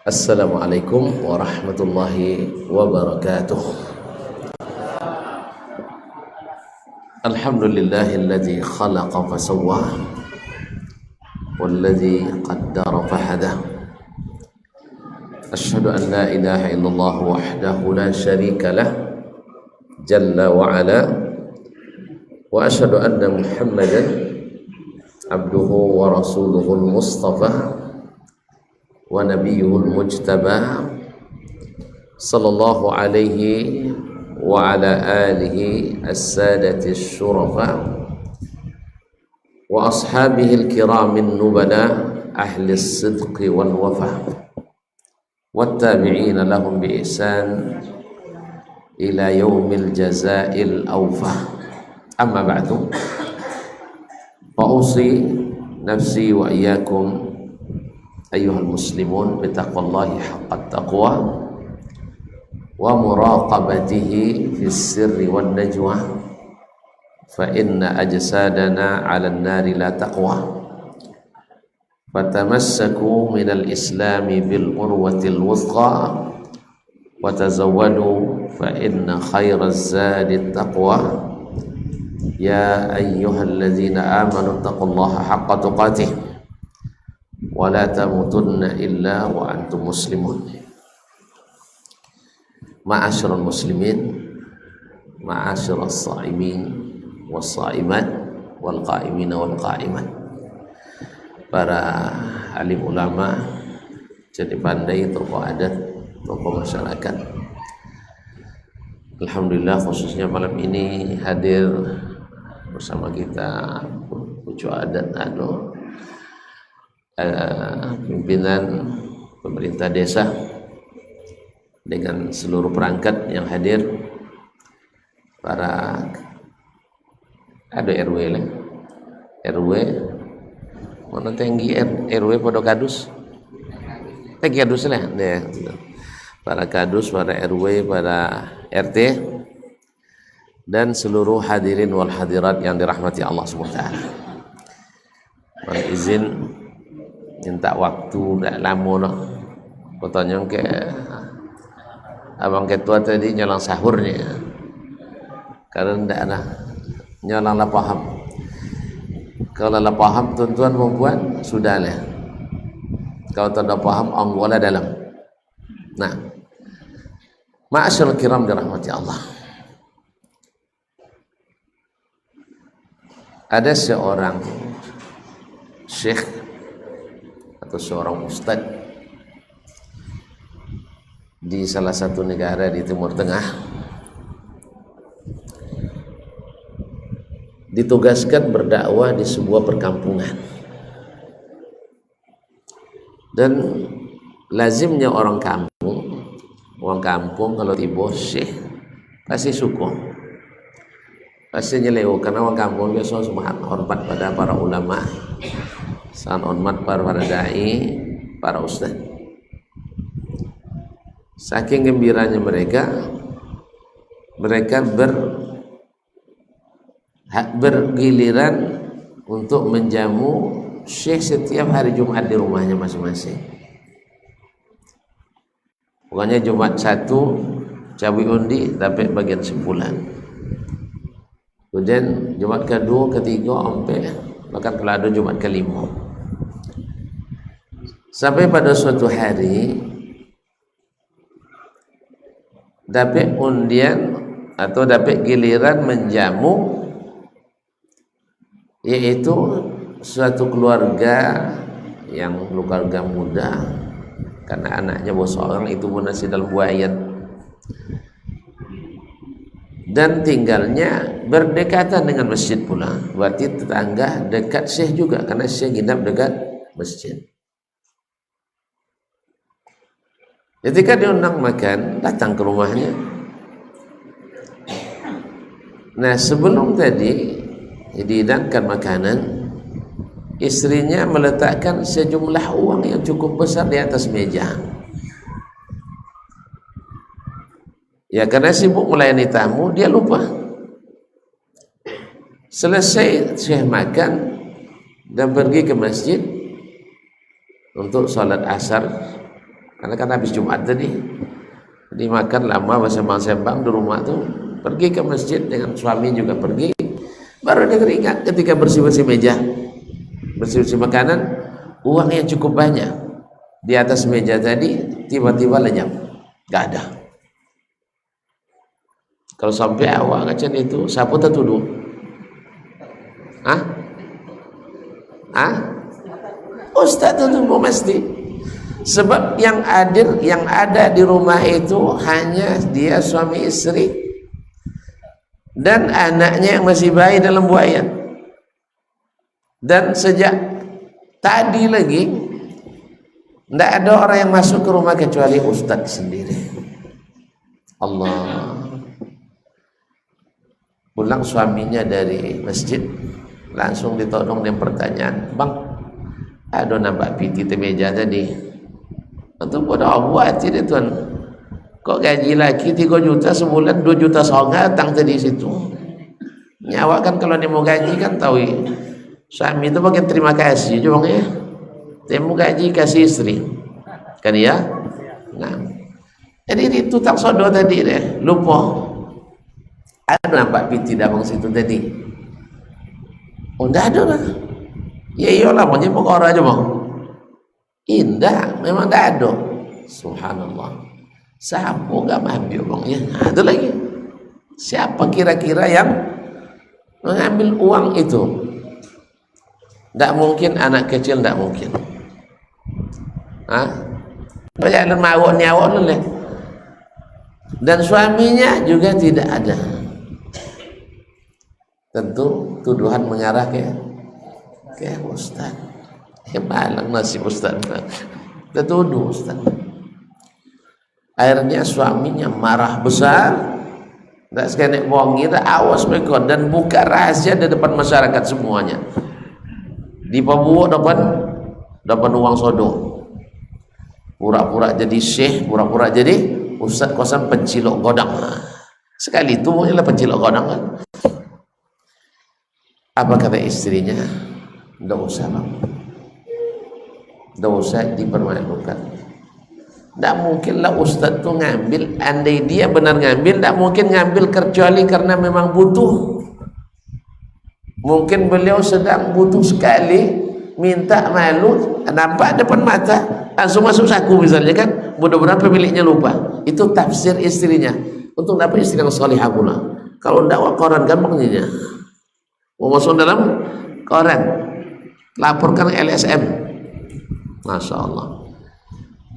Assalamualaikum warahmatullahi wabarakatuh. Alhamdulillahilladzi khalaqa fasawwa walladzi qaddara fahada. Asyhadu an la ilaha illallah wahdahu la syarika lah jalla wa ala wa asyhadu anna Muhammadan abduhu wa rasuluhul mustafa wa nabiyuhul mujtaba sallallahu alaihi wa ala alihi as-sadati syurafa wa ashabihi al-kiramin nubala ahli as-sidqi wal wafa wattabi'ina lahum bi ihsan ila yaumil jazaa'il awfa. Amma ba'du, fa'usi nafsi wa iyyakum ayyuhal muslimun bitaqwallahi haqqat taqwa wa muraqabatihi fis sirri wan najwa fa inna ajsadana 'alan nari la taqwa fatamassaku minal islami bil urwatil wuthqa wa tazawwadu fa inna khairaz zadi taqwa ya ayyuhalladzina amanu taqullaha haqqa tuqatih wa la tamutunna illa wa antum muslimun. Ma'asyiral muslimin, ma'asyiras sha'imin was sha'imat wal qa'imina wal qa'imat. Para alim ulama, jadi pandai, tokoh adat, tokoh masyarakat. Alhamdulillah khususnya malam ini hadir bersama kita pucuk adat pimpinan pemerintah desa dengan seluruh perangkat yang hadir, para RW lah, RW mana tinggi RW pada kadus, tinggi kadus lah, para kadus, para RW, para RT dan seluruh hadirin wal hadirat yang dirahmati Allah SWT. Mohon izin minta waktu tak lama noh. Katanya ke abang ketua tadi nyalang sahurnya, karena ndak ada nyalang lah paham. Kalau lah paham tuan-tuan perempuan sudahlah. Kalau tak ada paham anggola dalam. Nah, ma'asyarul kiram dirahmati Allah. Ada seorang syekh atau seorang ustadz di salah satu negara di Timur Tengah ditugaskan berdakwah di sebuah perkampungan, dan lazimnya orang kampung kalau tiba syekh pasti syukur, pasti nyeleo, karena orang kampung biasa semua hormat pada para ulama, sangat hormat para dai, para ustaz. Saking gembiranya mereka bergiliran untuk menjamu syekh setiap hari Jumat di rumahnya masing-masing. Pokoknya Jumat 1 cawi undi dapat bagian simpulan. Kemudian Jumat kedua, ketiga, sampai bahkan kalau ada Jumat kelima. Sampai pada suatu hari dapat undian atau dapat giliran menjamu, yaitu suatu keluarga yang keluarga muda, karena anaknya bos orang itu pun masih dalam buayan, dan tinggalnya berdekatan dengan masjid pula. Berarti tetangga dekat syekh juga, karena syekh nginap dekat masjid. Ketika diundang makan, datang ke rumahnya. Nah, sebelum tadi dihidangkan makanan, istrinya meletakkan sejumlah uang yang cukup besar di atas meja. Ya, karena sibuk melayani tamu, dia lupa. Selesai syekh makan dan pergi ke masjid untuk salat asar, karena kan habis Jumat tadi, jadi makan lama bersembang-sembang di rumah tuh, pergi ke masjid dengan suami juga pergi, baru dia teringat ketika bersih-bersih meja, bersih-bersih makanan, uang yang cukup banyak di atas meja tadi tiba-tiba lenyap, nggak ada. Kalau sampai awak kacan itu, siapa tertuduh? Ustaz itu mesti. Sebab yang ada di rumah itu hanya dia suami istri dan anaknya yang masih bayi dalam buayan. Dan sejak tadi lagi tidak ada orang yang masuk ke rumah kecuali ustaz sendiri. Allah. Pulang suaminya dari masjid, langsung ditodong dengan pertanyaan, bang, ada nampak piti di meja tadi. Untuk pada buat tidak tuan, kok gaji laki 3 juta sebulan 2 juta setengah datang tadi situ. Nyawa kan kalau dia mau gaji kan tahu suami itu bagian terima kasih juga ya, dia mau gaji kasih istri kan ya. Nah, jadi itu tak sodo tadi deh, lupa ada nampak piti dabang situ tadi. Oh enggak ada lah, ya iyalah maunya pokok aja bang. Indah, memang tak ada. Subhanallah. Siapa gak mampu bang ya? Ada lagi. Siapa kira-kira yang mengambil uang itu? Tak mungkin anak kecil, tak mungkin. Banyak mawak nyawak leleh. Dan suaminya juga tidak ada. Tentu tuduhan mengarah ke ustaz. Malang nasib ustaz, tertuduh ustaz. Akhirnya suaminya marah besar, tak sekali bohongi, tak awas mereka dan buka rahasia di depan masyarakat semuanya. Di Papua dapat uang sodo, pura-pura jadi syekh, pura-pura jadi ustaz kosan pencilok godang. Sekali itu maunya pencilok godang kan. Apa kata istrinya? Tidak usah bang, tidak usah dipermalukan. Tidak mungkinlah ustaz tu ngambil, andai dia benar ngambil, tidak mungkin ngambil kecuali karena memang butuh. Mungkin beliau sedang butuh sekali, minta malu, nampak depan mata, langsung masuk saku misalnya kan, mudah-mudahan pemiliknya lupa. Itu tafsir istrinya, untuk dapat istri yang salihah pula. Kalau tidak koran gampangnya, mau masuk dalam koran, laporkan LSM. Masya Allah.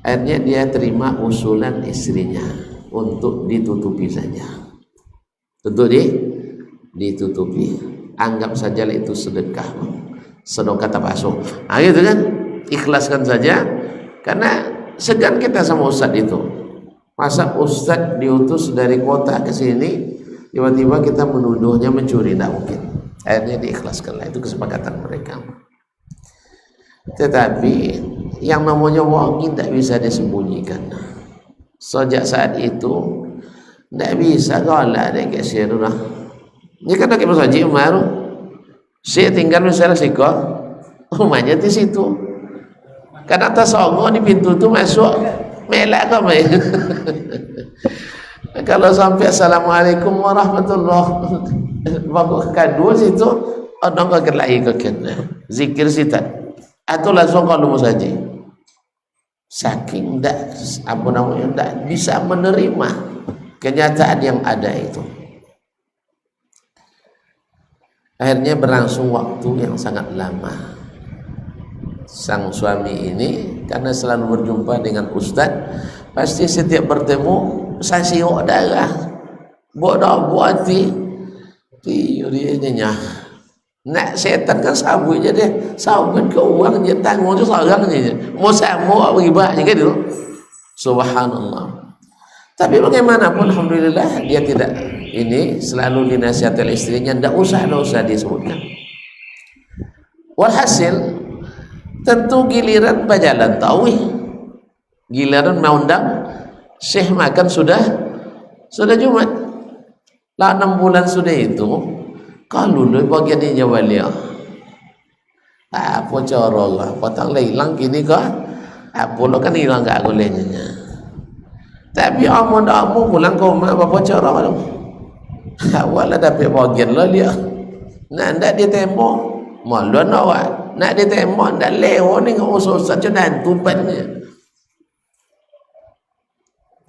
Akhirnya dia terima usulan istrinya untuk ditutupi saja, untuk ditutupi. Anggap saja itu sedekah, sedekah tabasuh. Gitu kan, ikhlaskan saja. Karena segan kita sama ustaz itu. Masa ustaz diutus dari kota ke sini, tiba-tiba kita menuduhnya mencuri, tidak mungkin. Akhirnya diikhlaskanlah, itu kesepakatan mereka. Tetapi yang namanya wangi tidak bisa disembunyikan. Sejak saat itu tidak bisa galak dia ke sirah. Ini kan pakai masjid baru. Saya tinggal misalnya siko, rumahnya di situ. Karena atas songo di pintu tu masuk melak kau main. Kalau sampai assalamualaikum warahmatullahi wabarakatuh kedua situ, orang kau kelai kau kena zikir sitat. Atau langsung kalau saja saking tak apa namanya tak bisa menerima kenyataan yang ada itu. Akhirnya berlangsung waktu yang sangat lama. Sang suami ini karena selalu berjumpa dengan ustaz, pasti setiap bertemu saya siok darah bodoh buati tiurinya. Nak setan kan sabun je dia, sabun ke uang je, tanggung je seorang je, mau sama beribad je kan itu. Subhanallah. Tapi bagaimanapun alhamdulillah dia tidak ini selalu dinasihati istrinya, tidak usah disebutkan. Walhasil tentu giliran berjalan tauih, giliran mau undang syekh makan sudah Jumat lah 6 bulan sudah itu. Kalau lu bagian ini balik apa cara lah potong hilang gini kah Apa lo kan hilang gak golenya. Tapi amun pulang koma apa cara lo? Awal ada bagian lo dia. Nak ndak dia tembok. Malu nak nak dia tembok ndak lewo ni ngusah saja dan tumpatnya.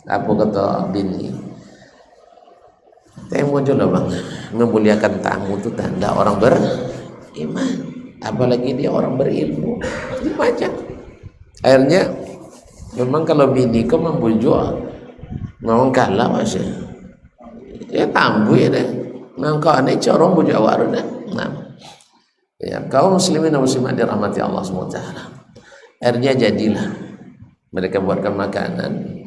Apa kata bini? Tembok je lah bang. Memuliakan tamu tu tanda orang beriman. Apalagi dia orang berilmu. Ini macam. Akhirnya memang kalau bini kau membujuk memang kalah masih ya tambu ya deh memang kau ini corong bujuk awak dah. Nah ya kaum muslimin dan muslimat dirahmati Allah SWT. Akhirnya jadilah mereka buatkan makanan.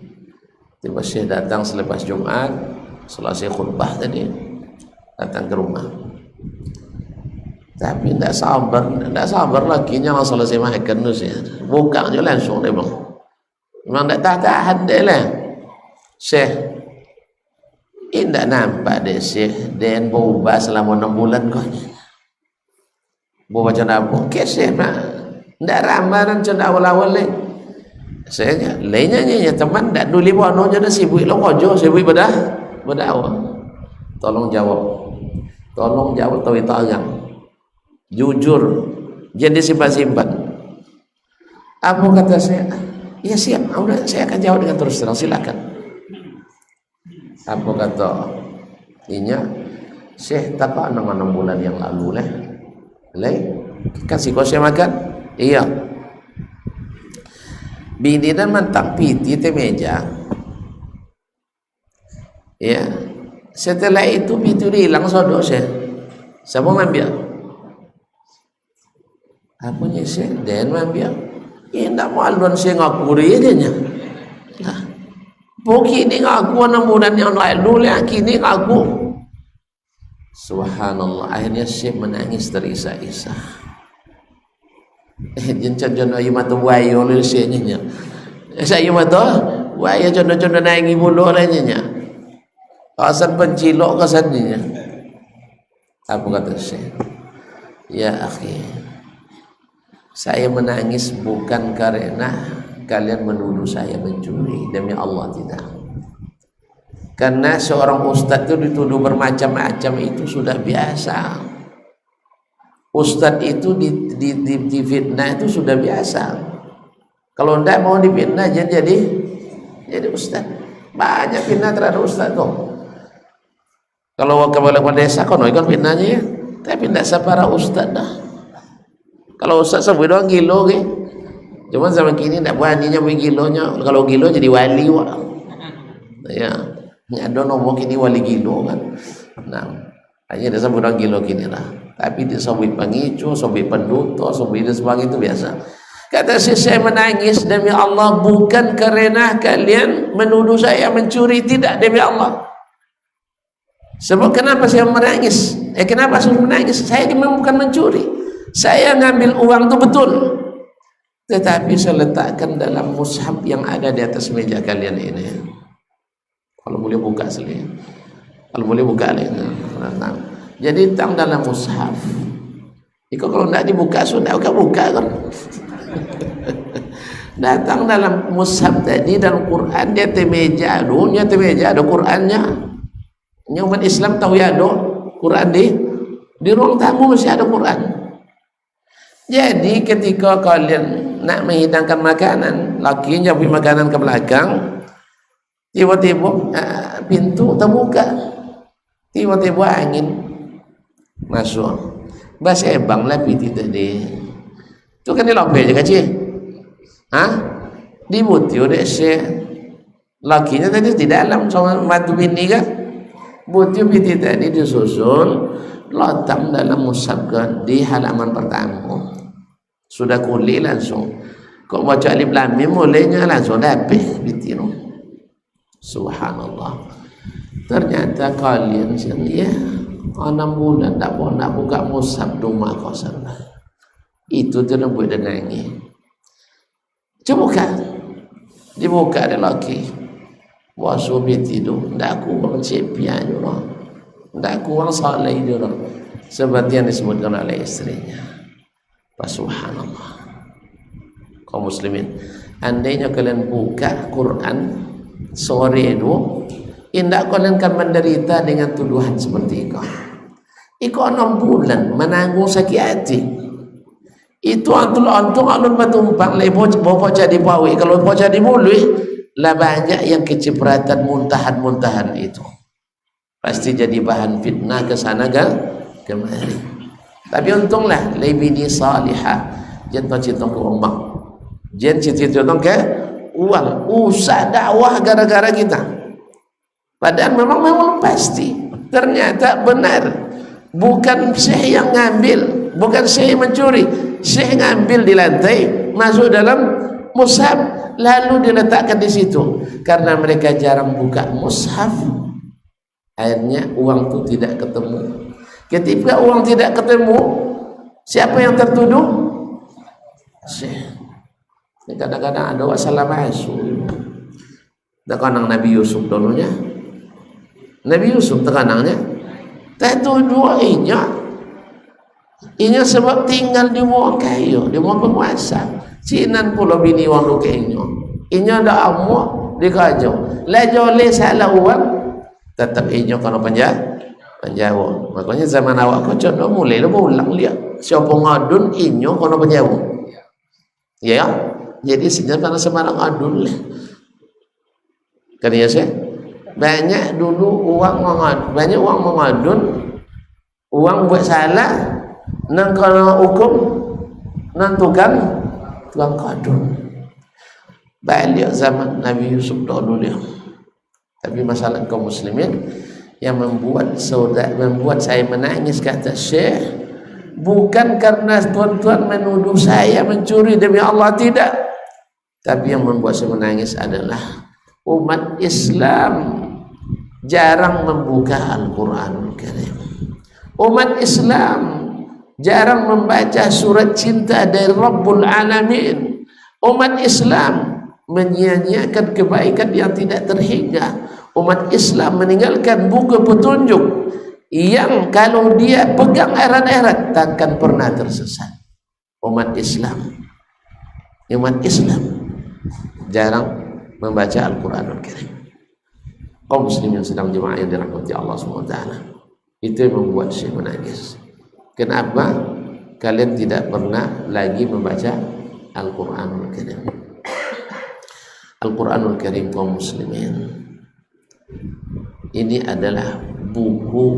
Tiba Syekh datang selepas Jumat selesai khutbah tadi datang ke rumah. Tapi tidak sabar lagi nya selesai makan tu sih. Buka je langsung dia bang. Memang tak tahan dia lah. Syekh, ini tak nampak dia Syekh. Dia berubah selama 6 bulan kau. Berubah macam apa? Okay Syekh nak. Tak ramai macam awal-awal ni. Saya lainnya teman tak dulu bono je dah sibuk lo kerja, sibuk berdakwah. Tolong jawab tahu itu agam. Jujur, jadi simpan-simpan. Apa kata saya? Ya siap, saya akan jawab dengan terus terang, silakan. Apa kata? Inya, Syekh tak apa 6 bulan yang lalu kasih kau saya makan? Iya. Bini dan mantap piti te meja. Ya. Setelah itu piti hilang sodok saya. Siapa ngambil? Apanya saya? Dan ngambil. Ya tak maluan saya ngaku dia nya. Nah. Pokok ini ngaku 6 bulan yang lalu kini ngaku. Subhanallah. Akhirnya saya menangis terisak-isak. Jangan ayu mata wayo le senyanya. Saya mata wayo jono-jono naik bulu lainnya. Kasan pencilok kasannya. Apa kata saya? Ya akhi, saya menangis bukan karena kalian menuduh saya mencuri, demi Allah tidak. Karena seorang ustaz itu dituduh bermacam-macam itu sudah biasa. Ustaz itu di fitnah itu sudah biasa. Kalau tidak mau difitnah jadi ustaz. Banyak fitnah terhadap ustaz tuh. Kalau kepala desa kan fitnahnya ya. Tapi tidak separa ustaz dah. Kalau ustaz sampai doang gilo ke. Cuma zaman kini tidak beraninya gilonya. Kalau gilo jadi wali wak. Ya, ada nomor kini wali gilo kan. Nah, hanya dia sampai doang gilo kini lah. Tapi dia sampai pengicu, sampai penduto, sampai dan sebagainya itu biasa. Kata saya menangis demi Allah bukan karena kalian menuduh saya mencuri, tidak, demi Allah. Sebab kenapa saya menangis? Kenapa saya menangis? Saya memang bukan mencuri. Saya ngambil uang itu betul. Tetapi saya letakkan dalam mushaf yang ada di atas meja kalian ini. Kalau boleh buka sekali. Kalau boleh buka lagi. Jadi tang dalam mushaf. Jika kalau tidak dibuka sudah buka kan. Datang dalam mushaf tadi dalam Quran dia temeja, dunia temeja ada Qurannya. Umat Islam tahu ya ada Quran di ruang tamu masih ada Quran. Jadi ketika kalian nak menghidangkan makanan, lakinya beri makanan ke belakang, tiba-tiba pintu terbuka, tiba-tiba angin masuk. Bahasa ebang lah piti tadi. Tu kan dilompe je kecil. Di butiu dek se. Lakinya tadi di dalam sama matu bini kan. Butiu piti tadi disusun letak dalam mushaf di halaman pertama. Sudah kuli langsung. Kok baca alif lam mim mulainya langsung dapat piti no. Subhanallah. Ternyata kalian sini ya 6 bulan tak mau nak buka mushaf rumah kosan. Itu tidak boleh dengangi. Coba dibuka ada lagi. Wasubi tidur. Tak aku orang sepian juga. Tak aku orang saleh juga. Seperti yang disebutkan oleh istrinya. Subhanallah. Kaum muslimin. andainya kalian buka Quran sore itu, indak kalian akan menderita dengan tuduhan seperti itu. Iku 6 bulan menanggung sakit hati. Itu antul alun batumpang lebo bawa jadi bawi. Kalau bawa jadi mului, lah banyak yang kecipratan muntahan itu. Pasti jadi bahan fitnah ke sana kemari. Tapi untunglah lebini salihah. Jangan citong ke umat. Jangan citong ke uang. Usah dakwah gara-gara kita. Padahal memang pasti. Ternyata benar. Bukan syekh yang ngambil, bukan syekh mencuri, syekh ngambil di lantai, masuk dalam mushaf, lalu diletakkan di situ. Karena mereka jarang buka mushaf, akhirnya uang itu tidak ketemu. Ketika uang tidak ketemu, siapa yang tertuduh? Syekh. Kadang-kadang ada wassalamualaikum. Tekanang Nabi Yusuf dulunya. Nabi Yusuf tekanangnya. Tertuduh inya sebab tinggal di bawah kayu, di bawah penguasa. Cinan pula bini wang lu ke inya dah amuk di kajau. Lajole salah uang, tetap inya kena penjauh. Makanya zaman awak kau contoh mulai lu ulang lihat. Siapa ngadun inya kena penjauh. Ya, jadi sebenarnya sembarang adun lah. Kan ya sih? Banyak dulu uang mengadun, uang buat salah, nang kena hukum, nang tukang kadun. Balik zaman Nabi Yusuf dulu dia. Tapi masalah kaum muslimin yang membuat saya menangis, kata Syekh, bukan karena tuan-tuan menuduh saya mencuri demi Allah, tidak. Tapi yang membuat saya menangis adalah umat Islam jarang membuka Al-Quranul Karim. Umat Islam jarang membaca surat cinta dari Rabbul Alamin. Umat Islam menyia-nyiakan kebaikan yang tidak terhingga. Umat Islam meninggalkan buku petunjuk yang kalau dia pegang erat-erat takkan pernah tersesat. Umat Islam jarang membaca Al-Quranul Karim. Kaum muslimin sedang jemaah yang dirahmati Allah SWT, itu yang membuat saya menangis. Kenapa kalian tidak pernah lagi membaca Al-Quranul Karim? Al-Quranul Karim kaum muslimin, ini adalah buku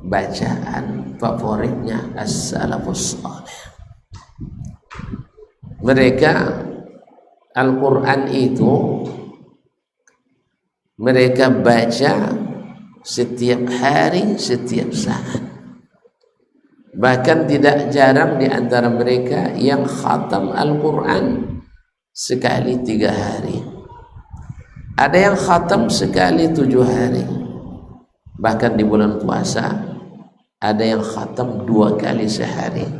bacaan favoritnya as-salafus salih. Mereka Al-Quran itu mereka baca setiap hari, setiap saat. Bahkan tidak jarang di antara mereka yang khatam Al-Quran sekali 3 hari. Ada yang khatam sekali 7 hari. Bahkan di bulan puasa ada yang khatam 2 kali sehari.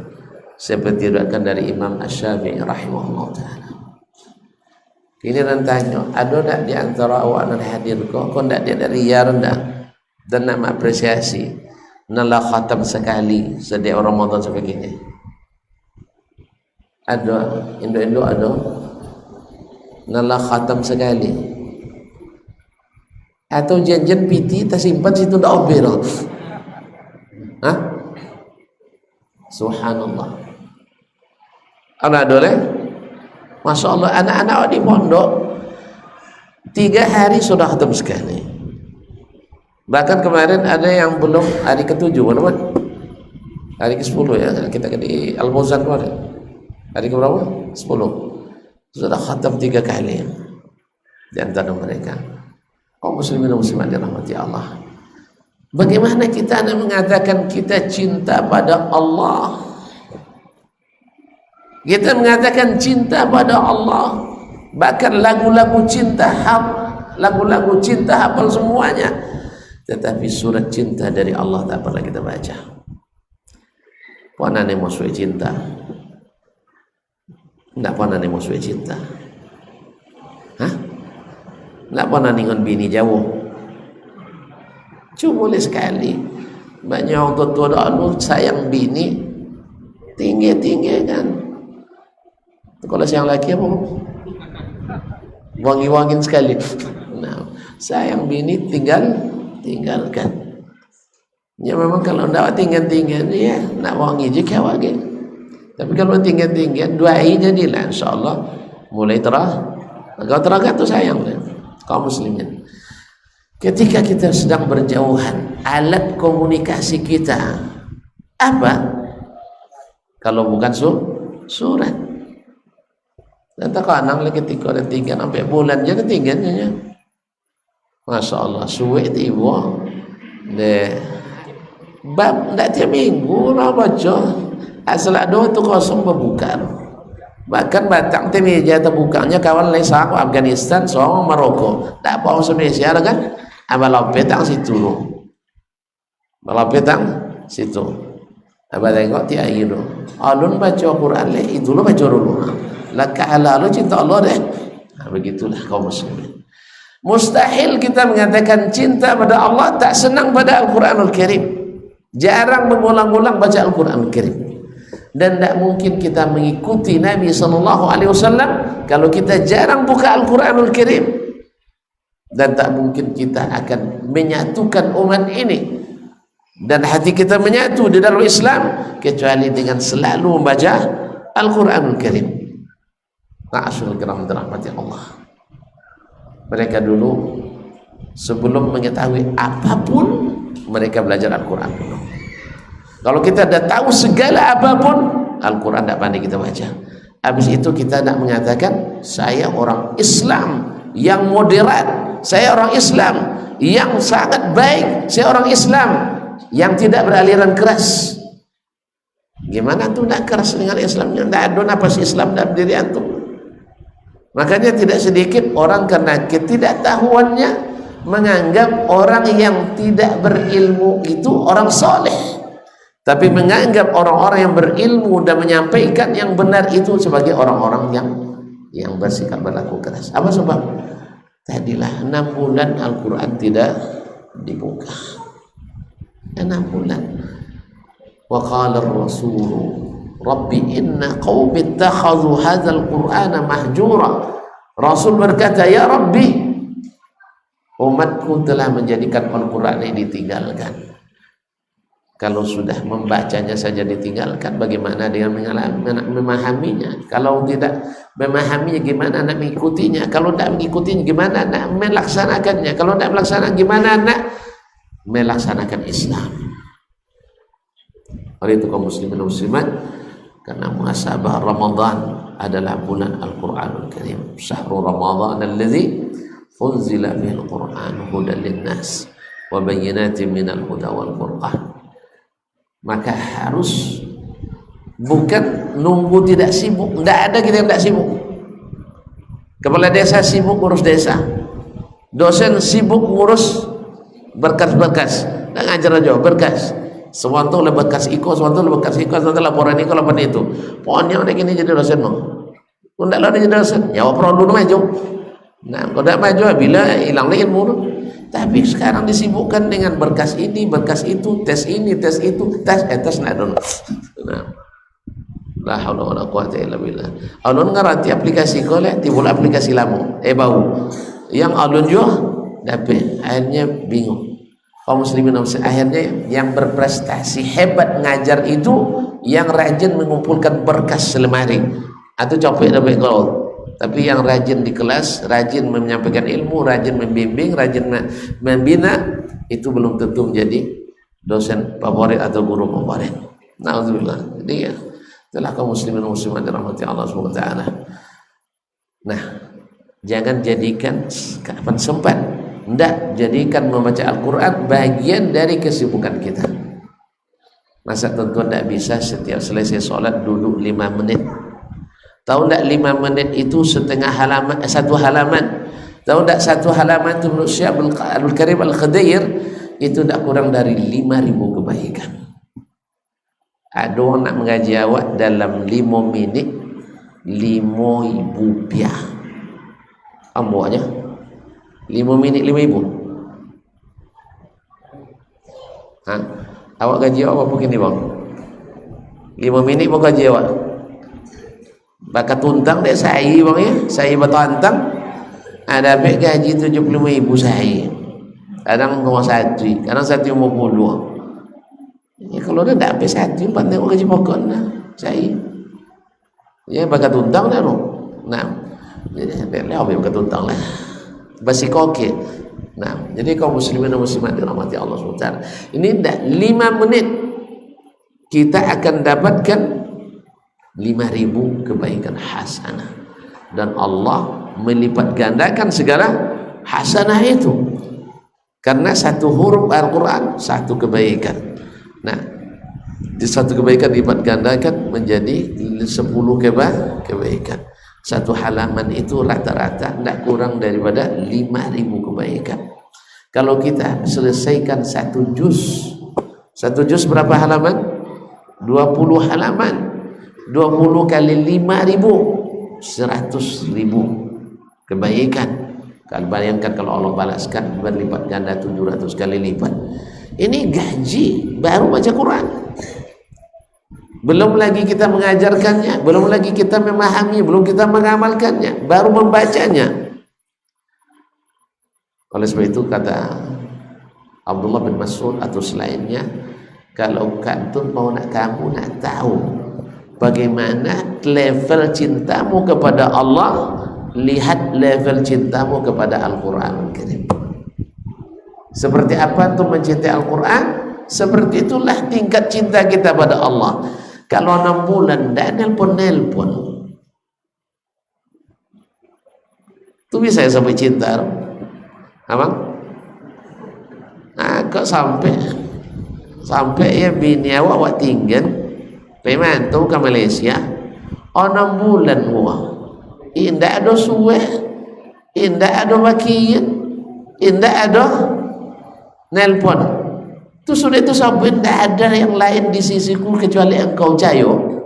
Seperti diriwayatkan dari Imam Asy-Syafi'i rahimahullah ta'ala. Ini rantanya, ada tak di antara awak yang hadir kau tak dia dari rendah dan nak apresiasi nala khatam sekali setiap Ramadan sebegini. Ada, Indo ada nala khatam sekali. Atau janjian piti tersimpan situ dah obel. Hah? Subhanallah. Ada boleh? Masya Allah, anak-anak di pondok 3 hari sudah khatam sekali. Bahkan kemarin ada yang belum hari ke-7, teman-teman. Hari ke-10 ya, kita di Al-Muzan kemarin. Hari ke-berapa? 10. Sudah khatam 3 kali di antara mereka. Kaum muslimin dan muslimat dirahmati Allah. Bagaimana kita mengatakan kita cinta pada Allah? Kita mengatakan cinta pada Allah, bahkan lagu-lagu cinta hafal semuanya, tetapi surat cinta dari Allah tak pernah kita baca. Pana nemo suai cinta, ndak pana nemo suai cinta, hah? Ndak pana ningon bini jauh. Cuma boleh sekali. Banyak orang tua dulu sayang bini, tinggi kan. Kalau siang laki apa? wangi-wangin sekali. Nah, sayang bini tinggalkan. Ya memang kalau ndak tinggal-tinggal ya nak wangi je kawak ke. Tapi kalau tinggal-tinggal duai jadilah insyaallah mulai terah. Kalau terangkat tu sayang dia. Kaum muslimin. Ketika kita sedang berjauhan, alat komunikasi kita apa? Kalau bukan surat. Dan tak kanang lagi ketika ada tinggal sampai bulan je tinggalnya. Masya Allah, suwe tiba deh. Bab tak tiap minggu lah baca asal ada tu kosong berbuka. Bahkan batang tu meja terbukanya kawan lain sahak Afghanistan soal Maroko tak apa Indonesia kan abang petang situ loh abang petang situ abang tengok tiap hari tu alun baca Quran le itu lo baca dulu laka ala lo cinta Allah deh. Begitulah kaum muslimin. Mustahil kita mengatakan cinta pada Allah tak senang pada Al-Quranul Karim. Jarang mengulang-ulang baca Al-Quranul Karim. Dan tak mungkin kita mengikuti Nabi SAW kalau kita jarang buka Al-Quranul Karim. Dan tak mungkin kita akan menyatukan umat ini dan hati kita menyatu di dalam Islam kecuali dengan selalu membaca Al-Quranul Karim. Ma'asyul kiram dirahmati Allah. Mereka dulu sebelum mengetahui apapun mereka belajar Al-Quran dulu. Kalau kita dah tahu segala apapun Al-Quran tak pandai kita baca. Habis itu kita nak mengatakan saya orang Islam yang moderat, saya orang Islam yang sangat baik, saya orang Islam yang tidak beraliran keras. Gimana tu nak keras dengan Islamnya? Tak ada nafas Islam dalam diri antum. Makanya tidak sedikit orang karena ketidaktahuannya menganggap orang yang tidak berilmu itu orang soleh, tapi menganggap orang-orang yang berilmu dan menyampaikan yang benar itu sebagai orang-orang yang bersikap berlaku keras. Apa sebab? Tadilah 6 bulan Al-Quran tidak dibuka. 6 bulan. Wa qala ar-rasul Rabbi inna qaumi ittakhadhu hadzal Qur'ana mahjura. Rasul berkata, ya Rabbi, umatku telah menjadikan Al-Quran ini ditinggalkan. Kalau sudah membacanya saja ditinggalkan, bagaimana dia memahaminya? Kalau tidak memahaminya, gimana nak mengikutinya? Kalau tidak mengikutinya, gimana nak melaksanakannya? Kalau tidak melaksanakan, gimana nak melaksanakan Islam? Oleh itu kaum muslimin dan muslimat, karena muhasabah Ramadan adalah bulan Al-Quranul Karim. Syahrul Ramadan alladzi unzila fihi al-Quran hudan lin-nas wa bayyinatin minal huda wal furqan. Maka harus bukan nunggu tidak sibuk. Tidak ada kita yang tidak sibuk. Kepala desa sibuk ngurus desa, dosen sibuk ngurus berkas-berkas, tak ngajar aja berkas. Sewanto le bekas iko, sewanto le bekas iko, sewanto laporan iko, laporan itu. Pokoknya udah gini jadi dosen mau. Unda lah jadi dosen. Ya perlu dulu maju. Nah, kalau tidak maju bila hilang ilmu. Tapi sekarang disibukkan dengan berkas ini, berkas itu, tes ini, tes itu, tes nak dulu. Nah, la haula wala quwata illa billah. Alun ngarati aplikasi kolek, timbul aplikasi lamu. Bau. Yang alun juga tapi akhirnya bingung. Kaum muslimin akhirnya yang berprestasi hebat ngajar itu yang rajin mengumpulkan berkas selemari atau copek dapat gold. Tapi yang rajin di kelas, rajin menyampaikan ilmu, rajin membimbing, rajin membina, itu belum tentu menjadi dosen favorit atau guru favorit. Nauzubillah. Jadi ya, itulah kaum muslimin dan muslimat dirahmati Allah Subhanahu wa taala. Nah, jangan jadikan kapan sempat. Tidak jadikan membaca Al-Quran bagian dari kesibukan kita. Masa tentu tidak bisa setiap selesai sholat duduk 5 menit. Tahu tidak 5 menit itu setengah halaman, 1 halaman. Tahu tidak 1 halaman itu menurut Syekh Abdul Karim Al-Khadir itu tidak kurang dari 5.000 kebaikan. Ada orang nak mengaji awak dalam 5 menit 5.000 rupiah. Ambuhnya 5 minit 5.000. Awak gaji awak apa begini bang? 5 minit pun gaji awak. Bakat tuntang dek saya bang ya, saya batantang. Ada dapat gaji 75,000 sehari. Kadang rumah 1, kadang 150. Ya, kalau dia tak habis 1, pandai gaji pokok lah sehari. Ya, bakat tuntang dah tu. Nah, jadi dia habis bakat tuntang lah. Basi kokek. Nah, jadi kaum muslimin dan muslimat dirahmati Allah SWT. Ini dah 5 menit kita akan dapatkan 5,000 kebaikan hasanah, dan Allah melipat gandakan segala hasanah itu karena satu huruf Al-Quran satu kebaikan. Nah, di satu kebaikan lipat gandakan menjadi 10 kebaikan. Satu halaman itu rata-rata tidak kurang daripada 5,000 kebaikan. Kalau kita selesaikan satu juz berapa halaman? 20 halaman. 20 kali 5,000, 100,000 kebaikan. Kalau bayangkan kalau Allah balaskan berlipat ganda 700 kali lipat. Ini gaji baru baca Quran. Belum lagi kita mengajarkannya, belum lagi kita memahami, belum kita mengamalkannya, baru membacanya. Oleh sebab itu kata Abdullah bin Mas'ud atau selainnya, kalau kamu nak tahu bagaimana level cintamu kepada Allah, lihat level cintamu kepada Al-Quran Karim. Seperti apa tu mencintai Al-Quran, seperti itulah tingkat cinta kita pada Allah. Kalau 6 bulan dah nelpon tu bisa sampai cinta abang? Nah, kok sampai ya bini awak tinggal pemantau ke Malaysia 6 bulan wah, indah ada suwe, indah ada makian, indah ada nelpon. Itu sudah itu sampai tidak ada yang lain di sisiku kecuali engkau. Cayo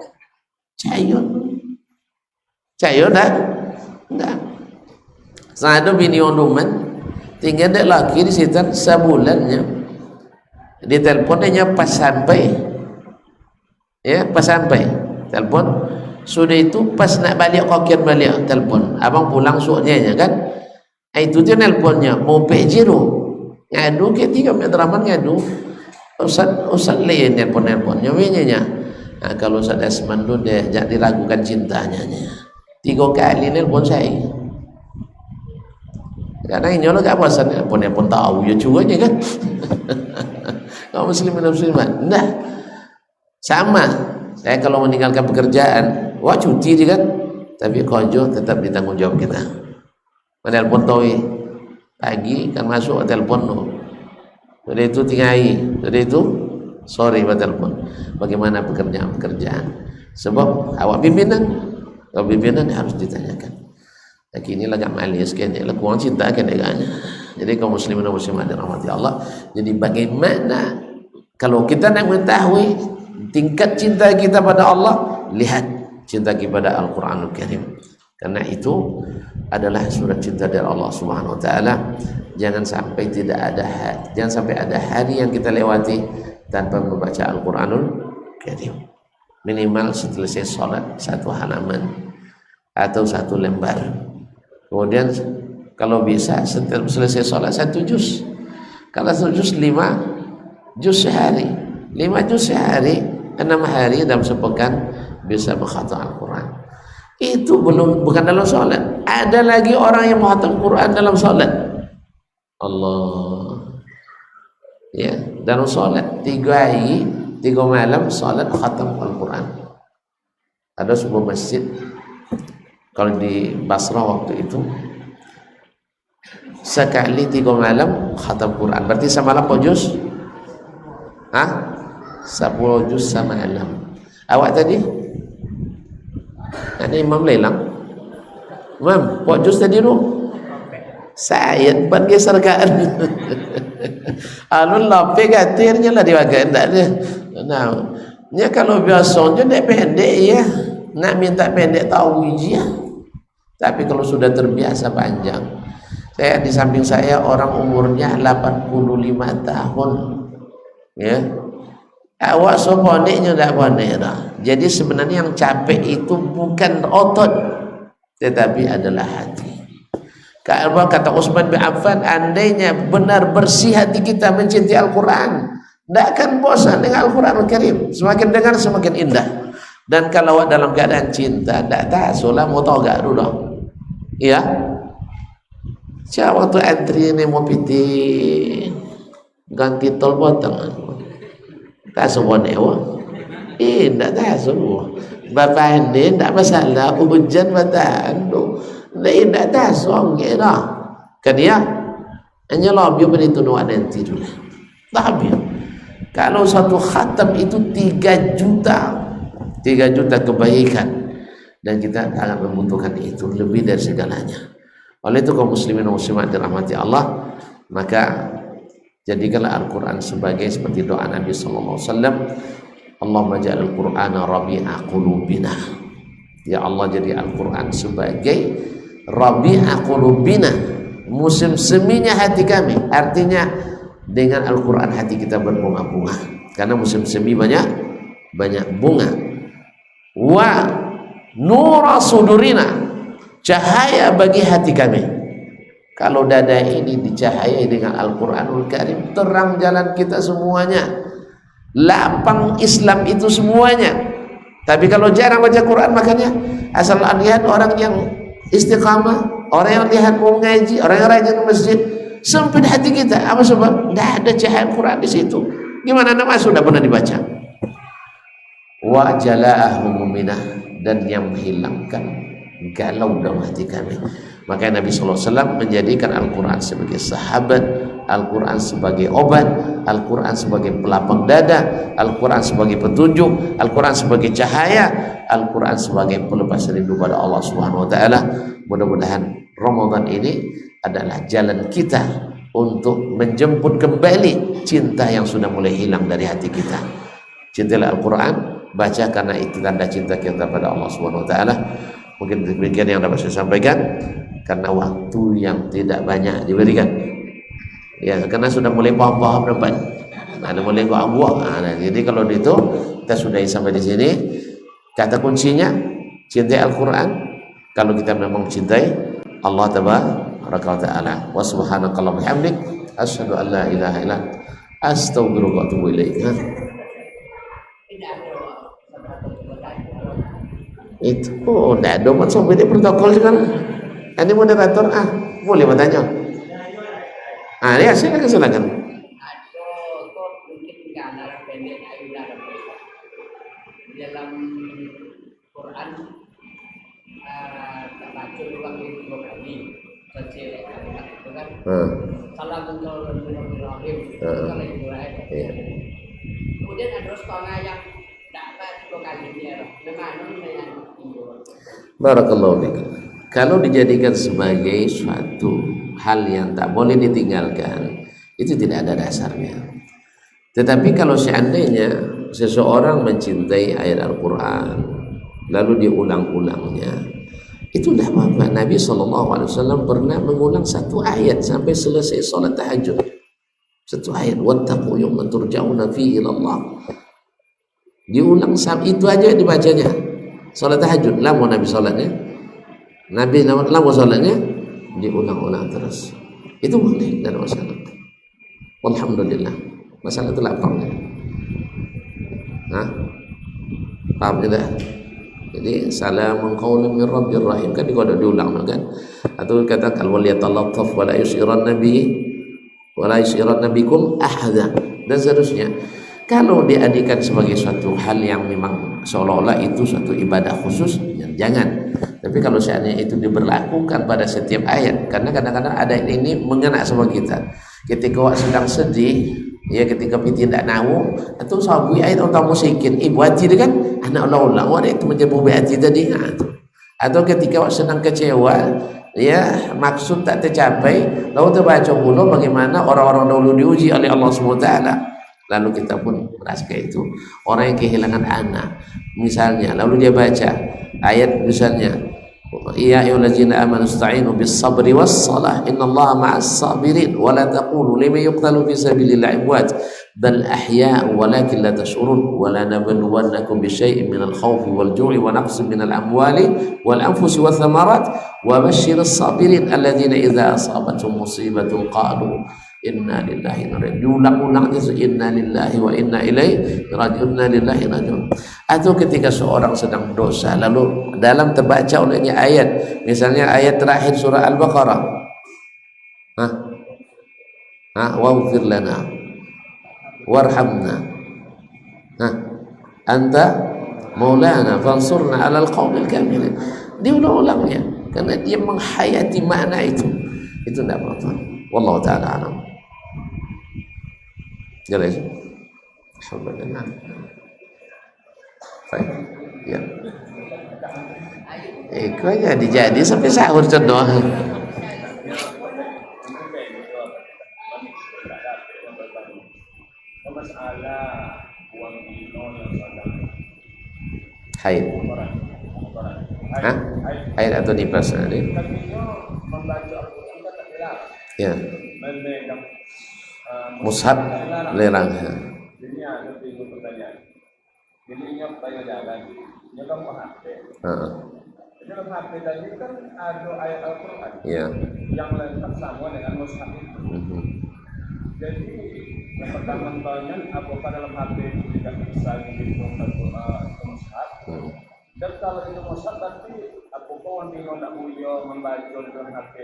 dah enggak. Saya ada bini onduman tinggal dek laki di situ sebulannya, di teleponnya pas sampai telepon sudah itu pas nak balik kokian balik telepon abang pulang suaknya kan, itu dia nelponnya mau pejiro ngadu ke 3 meter ngadu Ustaz lain nelpon-nelponnya wenya. Nah, kalau Ustaz Asman tu dia jangan diragukan cintanya 3 kali nelpon saya. Karena ini orang tak pasal nelpon tahu ya curanya kan. Kaum muslimin dan muslimat. Nah, sama. Saya kalau meninggalkan pekerjaan, wah cuti je kan. Tapi kojo tetap ditanggung jawab kita. Menelpon tahu pagi kan masuk telepon tu. Jadi itu tinggai, jadi itu sorry buat telepon. Bagaimana pekerjaan? Sebab awak pimpinan harus ditanyakan. Tapi ini agak malis kan, dia kurang cinta kan dengannya. Jadi kaum muslimin dan muslimat dirahmati Allah. Jadi bagaimana kalau kita nak mengetahui tingkat cinta kita pada Allah, lihat cinta kepada Al-Quranul Karim. Karena itu adalah surat cinta dari Allah Subhanahu wa taala. Jangan sampai ada hari yang kita lewati tanpa membaca Al-Quranul Karim. Minimal setelah salat 1 halaman atau 1 lembar. Kemudian kalau bisa setelah selesai salat 1 juz. Kalau 1 juz 5 juz sehari. 5 juz sehari, 6 hari dalam sepekan bisa mengkhatam Al-Quran. Itu bukan dalam salat. Ada lagi orang yang mengkhatam Quran dalam salat. Allah. Ya, dalam salat 3 hari 3 malam salat khatam Al-Quran. Ada sebuah masjid kalau di Basrah waktu itu sekali 3 malam khatam Quran. Berarti semalam berapa juz? 10 juz semalam. Awak tadi? Ini Imam Lelang. Imam, berapa juz tadi tu? Saya depan geserkan. Alun lapik gatirnya lah dibagai tak ada. Nah, nya kalau biasanya dia pendek ya, nak minta pendek tahu je. Tapi kalau sudah terbiasa panjang. Saya di samping saya orang umurnya 85 tahun. Ya. Awak so pandeknya tak pandek dah. Jadi sebenarnya yang capek itu bukan otot tetapi adalah hati. Kata Utsman bin Affan, andainya benar bersih hati kita mencintai Al-Quran, tidak akan bosan dengan Al-Quran Al-Karim. Semakin dengar semakin indah. Dan kalau dalam keadaan cinta, tidak tahu lah mau tahu gak dulu. Iya. Siapa waktu antri ini mau piti ganti tol potong, tak semua newa. Tidak tahu semua. Bapak ini tidak masalah hujan bataan tu. Tidak tahu songnya dah. Kan dia hanya lebih begitu doa nanti dulu. Tapi kalau satu khatam itu 3 juta kebaikan, dan kita sangat membutuhkan itu lebih dari segalanya. Oleh itu kaum muslimin dan muslimat dirahmati Allah, maka jadikanlah Al-Quran sebagai seperti doa Nabi sallallahu alaihi wasallam, Allahumma ja'al Al-Qur'ana rabi'a qulubina. Ya Allah, jadi Al-Quran sebagai rabi'a qulubina, musim seminya hati kami. Artinya dengan Al-Quran hati kita berbunga-bunga, karena musim semi banyak bunga. Wa nura sudurina, cahaya bagi hati kami. Kalau dada ini dicahayai dengan Al-Quranul Karim, terang jalan kita semuanya, lapang Islam itu semuanya. Tapi kalau jarang baca Quran, makanya asal lihat orang yang istiqamah, orang yang lihat mau ngaji, orang yang rajin ke masjid, sempit hati kita. Apa sebab? Tidak ada cahaya Quran di situ. Gimana nama sudah pernah dibaca? Wa jala'ahum minah, dan yang menghilangkan galau dalam hati kami. Maka Nabi SAW menjadikan Al-Quran sebagai sahabat, Al-Quran sebagai obat, Al-Quran sebagai pelapang dada, Al-Quran sebagai petunjuk, Al-Quran sebagai cahaya, Al-Quran sebagai pelepas rindu pada Allah Subhanahu wa Ta'ala. Mudah-mudahan Ramadan ini adalah jalan kita untuk menjemput kembali cinta yang sudah mulai hilang dari hati kita. Cintalah Al-Quran, baca, karena itu tanda cinta kita pada Allah Subhanahu wa Ta'ala. Mungkin demikian yang dapat saya sampaikan, karena waktu yang tidak banyak diberikan. Ya, karena sudah mulai paham-paham depan. Ada mulai buah. Jadi kalau itu kita sudahi sampai di sini. Kata kuncinya cintai Al-Quran. Kalau kita memang cintai Allah Tabaraka wa Ta'ala. Wa subhanakallah bihamdik, asyhadu an la ilaha illa anta, astaghfiruka wa atubu ilaik. Itu tidak ada macam beda protokol sekarang. Ini moderator boleh bertanya. Ya silakan. Dalam Quran terbaca ulang 2 kali baca kalimat itu kan. Salamualaikum kemudian ada setengah yang dapat 2 kali dia. Barakallahu fiik. Kalau dijadikan sebagai suatu hal yang tak boleh ditinggalkan, itu tidak ada dasarnya. Tetapi kalau seandainya seseorang mencintai ayat Al-Quran lalu diulang-ulangnya, itu tidak apa-apa. Nabi SAW pernah mengulang 1 ayat sampai selesai salat tahajud. 1 ayat, wattaqu yawman turja'una fihi ila Allah. Diulang itu aja dibacanya. Salat tahajud, lama Nabi salatnya. Nabi lama salatnya, diulang-ulang terus. Itu boleh, dan masalah. Alhamdulillah. Masalah itu lapangnya. Paham tidak? Jadi salamun qawlan min rabbir rahim, kan kalau diulang kan. Atau katakan wal yatalattaf wa la yushiran nabi wa la yushiran nabikum ahada, dan seterusnya. Kalau diadikan sebagai suatu hal yang memang seolah-olah itu suatu ibadah khusus, ya jangan. Tapi kalau seandainya itu diberlakukan pada setiap ayat, karena kadang-kadang ada ini mengena sama kita. Ketika awak sedang sedih, ya ketika kita tidak nahu, atau sabu ayat atau musikin, ibu hati itu kan anak ulang-ulang, awak itu menjadi hati tadi. Atau ketika awak sedang kecewa, ya maksud tak tercapai, lalu terbaca pula bagaimana orang-orang dahulu diuji oleh Allah SWT. Lalu kita pun merasakan itu. Orang yang kehilangan anak misalnya, lalu dia baca ayat misalnya Ya ayyuhallazina amanu ista'inu bis-sabri was-salah innallaha ma'as sabirin wa la taqulu liman yuqtalu fi sabilillahi amwat bal ahya'u walakin la tash'urun wa la nabluwannakum bi syai'in minal khawfi wal ju'i wa naqsin minal amwali wal anfusi wath thamarat wa basyyiris sabirin alladzina idza asabatuhum musibatun qalu inna lillahi wa inna ilaihi diulang-ulangnya inna lillahi wa inna ilaihi raji'un inna lillahi raji'un. Atau ketika seorang sedang dosa lalu dalam terbaca olehnya ayat, misalnya ayat terakhir surah Al-Baqarah, waghfir lana warhamna anta maulana fansurna 'alal qaumil kafirin, diulang-ulangnya karena dia menghayati makna itu tidak apa-apa. Wallahu taala alam. Jelas? Alhamdulillah. Baik. Ya. Kau jadi sampai sahur contoh. Haid. Hah? Haid atau nifas tadi? Ya. Mushaf lerang. Ini ada tiga pertanyaan. Jadi ingat tanya jalan, ini kan HP. Jadi dalam HP tadi kan ada ayat Al-Quran. Iya. Yang lengkap sama dengan mushaf itu. Jadi yang pertama tanya, apakah dalam HP itu tidak bisa dihitung ke mushaf? Dan kalau itu mushaf berarti apakah orang tidak boleh membaca dalam HP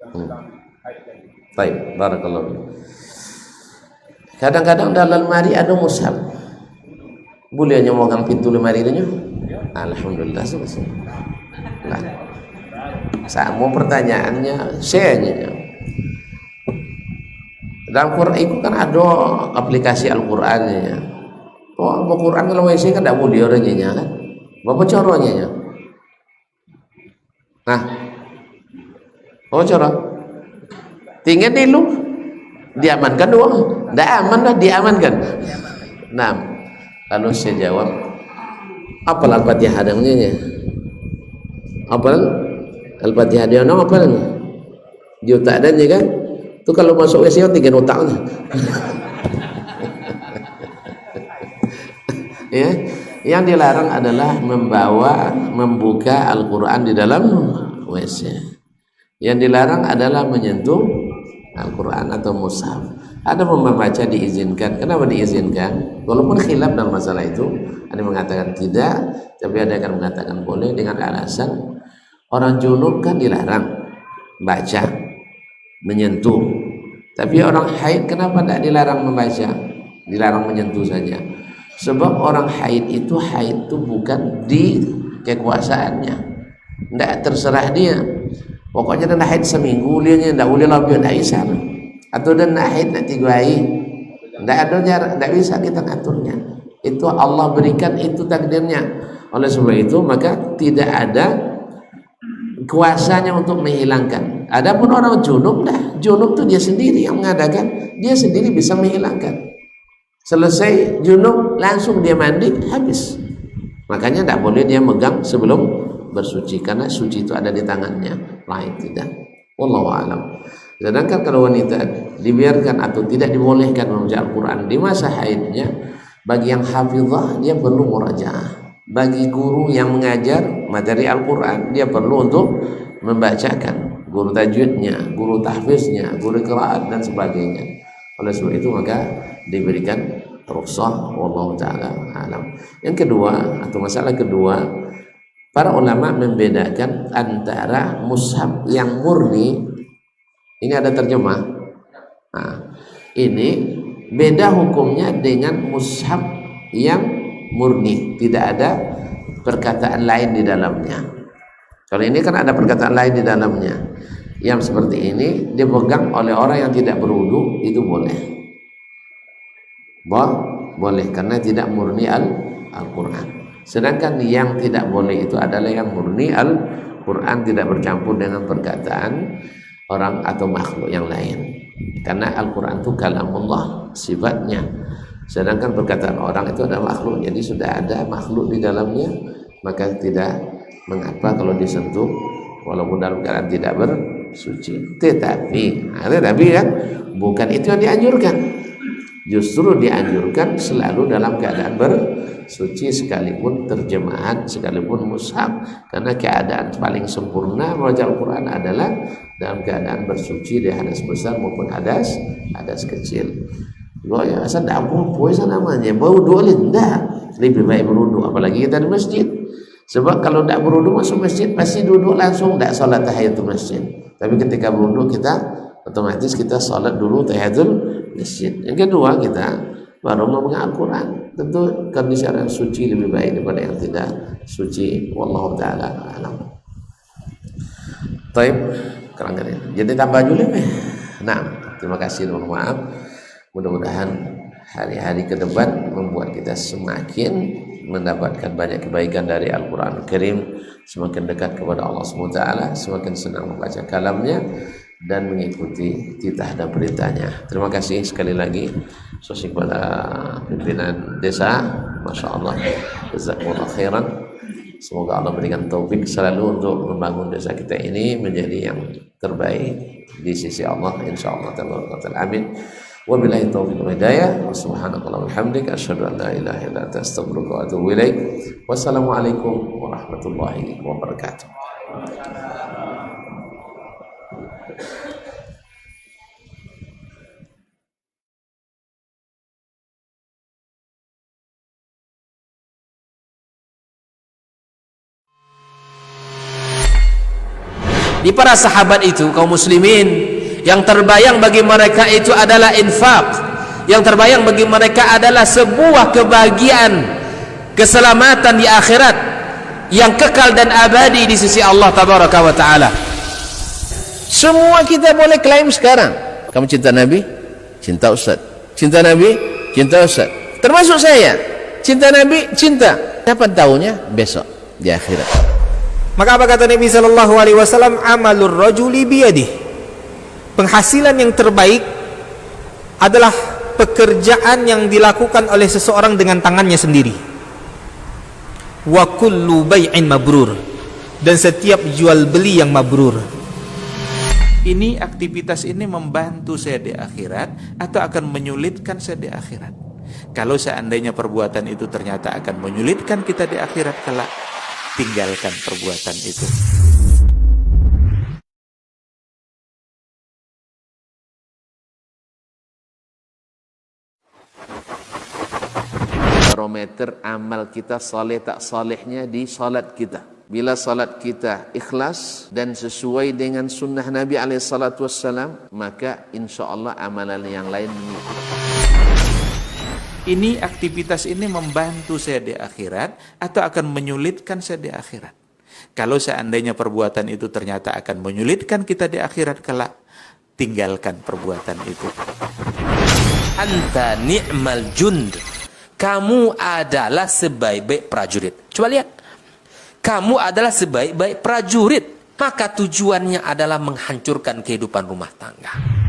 yang sedang ayat tadi? Baik, barakallahu. Kadang-kadang dalam lemari ada mushaf. Boleh nyomogang pintu lemari itu? Alhamdulillah selesai. Nah, sama pertanyaannya saya nya. Dalam Quran itu kan ada aplikasi Al-Qur'annya. Oh, Al-Qur'an kalau WC kan tidak boleh orangnya kan. Bapak caranya? Nah, oh cara? Tinggal dulu, diamankan doang. Tidak aman dah, diamankan. Nah, lalu saya jawab, apa Al-Fatihah adanya? Apa Al-Fatihah dia nama apa nih? Di otak adanya kan? Itu kalau masuk WC tinggal otaknya. Ya, yang dilarang adalah membuka Al-Quran di dalam WC. Yang dilarang adalah menyentuh Al-Quran atau mushaf. Ada membaca diizinkan. Kenapa diizinkan? Walaupun khilaf dalam masalah itu, ada mengatakan tidak, tapi ada yang mengatakan boleh dengan alasan orang junub kan dilarang baca, menyentuh. Tapi orang haid kenapa tidak dilarang membaca? Dilarang menyentuh saja. Sebab orang haid itu bukan di kekuasaannya. Tidak terserah dia. Pokoknya dia haid seminggu, dia tidak boleh lebih, tidak bisa. Atau dia haid nak 3 hari, tidak ada jarak, tidak bisa kita ngaturnya. Itu Allah berikan, itu takdirnya. Oleh sebab itu maka tidak ada kuasanya untuk menghilangkan. Adapun orang junub itu dia sendiri yang mengadakan, dia sendiri bisa menghilangkan. Selesai junub langsung dia mandi, habis. Makanya tidak boleh dia megang sebelum bersuci, karena suci itu ada di tangannya, lain tidak. Wallahu a'lam. Sedangkan kalau wanita dibiarkan atau tidak dibolehkan membaca Al-Quran di masa haidnya, bagi yang hafizah dia perlu murajaah. Bagi guru yang mengajar materi Al-Quran dia perlu untuk membacakan, guru tajwidnya, guru tahfiznya, guru qiraat dan sebagainya. Oleh sebab itu maka diberikan rukhsah, wallahu taala alam. Yang kedua atau masalah kedua, para ulama membedakan antara mushaf yang murni, ini ada terjemah. Nah, ini beda hukumnya dengan mushaf yang murni, tidak ada perkataan lain di dalamnya. Kalau ini kan ada perkataan lain di dalamnya. Yang seperti ini dipegang oleh orang yang tidak berwudu, itu boleh. Boleh karena tidak murni Al-Quran. Sedangkan yang tidak boleh itu adalah yang murni Al-Quran, tidak bercampur dengan perkataan orang atau makhluk yang lain. Karena Al-Quran itu kalamullah sifatnya. Sedangkan perkataan orang itu adalah makhluk. Jadi sudah ada makhluk di dalamnya, maka tidak Mengapa kalau disentuh walaupun dalam keadaan tidak bersuci? Tetapi kan bukan itu yang dianjurkan. Justru dianjurkan selalu dalam keadaan bersuci, sekalipun terjemahan, sekalipun mushaf, karena keadaan paling sempurna membaca Al-Quran adalah dalam keadaan bersuci dari hadas besar maupun hadas kecil. Loh ya, asal tak apa namanya berwudu enggak, lebih baik berwudu, apalagi kita di masjid. Sebab kalau tidak berwudu masuk masjid pasti duduk langsung, tidak salat tahiyatul masjid. Tapi ketika berwudu kita otomatis kita salat dulu tahiyatul masjid. Yang kedua, kita baru memegang Al-Quran. Tentu kondisi yang suci lebih baik daripada yang tidak suci. Wallahu ta'ala alam. Taib, kerangkanya. Jadi tambah dulu. Nah, terima kasih dan mohon maaf. Mudah-mudahan hari-hari ke depan membuat kita semakin mendapatkan banyak kebaikan dari Al-Quran Karim, semakin dekat kepada Allah SWT, semakin senang membaca kalamnya dan mengikuti titah dan perintahnya. Terima kasih sekali lagi sosial kepada pimpinan desa, Masya Allah, jazakumullah khairan. Semoga Allah berikan taufik selalu untuk membangun desa kita ini menjadi yang terbaik di sisi Allah, insyaallah. Amin. Wabillahi taufiq wal hidayah. Subhanakallahumma wa bihamdika asyhadu an la ilaha illa anta astaghfiruka wa atubu ilaik. Wassalamualaikum warahmatullahi wabarakatuh. Di para sahabat itu, kaum muslimin, yang terbayang bagi mereka itu adalah infak, yang terbayang bagi mereka adalah sebuah kebahagiaan, keselamatan di akhirat yang kekal dan abadi di sisi Allah tabaraka wa taala. Semua kita boleh klaim sekarang, kamu cinta Nabi, cinta Ustaz, cinta Nabi, cinta Ustaz, termasuk saya, cinta Nabi, cinta. Kapan tahunya? Besok di akhirat. Maka apa kata Nabi sallallahu alaihi wasallam? Amalur rajuli biyadihi. Penghasilan yang terbaik adalah pekerjaan yang dilakukan oleh seseorang dengan tangannya sendiri. Wa kullu bai'in mabrur, dan setiap jual beli yang mabrur. Ini aktivitas ini membantu saya di akhirat atau akan menyulitkan saya di akhirat? Kalau seandainya perbuatan itu ternyata akan menyulitkan kita di akhirat kelak, tinggalkan perbuatan itu. Barometer amal kita saleh tak salehnya di salat kita. Bila salat kita ikhlas dan sesuai dengan sunnah Nabi SAW, maka insya Allah amalan yang lain mengikuti. Ini aktivitas ini membantu saya di akhirat atau akan menyulitkan saya di akhirat? Kalau seandainya perbuatan itu ternyata akan menyulitkan kita di akhirat kelak, tinggalkan perbuatan itu. Anta ni'mal jund. Kamu adalah sebaik-baik prajurit. Coba lihat. Kamu adalah sebaik-baik prajurit. Maka tujuannya adalah menghancurkan kehidupan rumah tangga.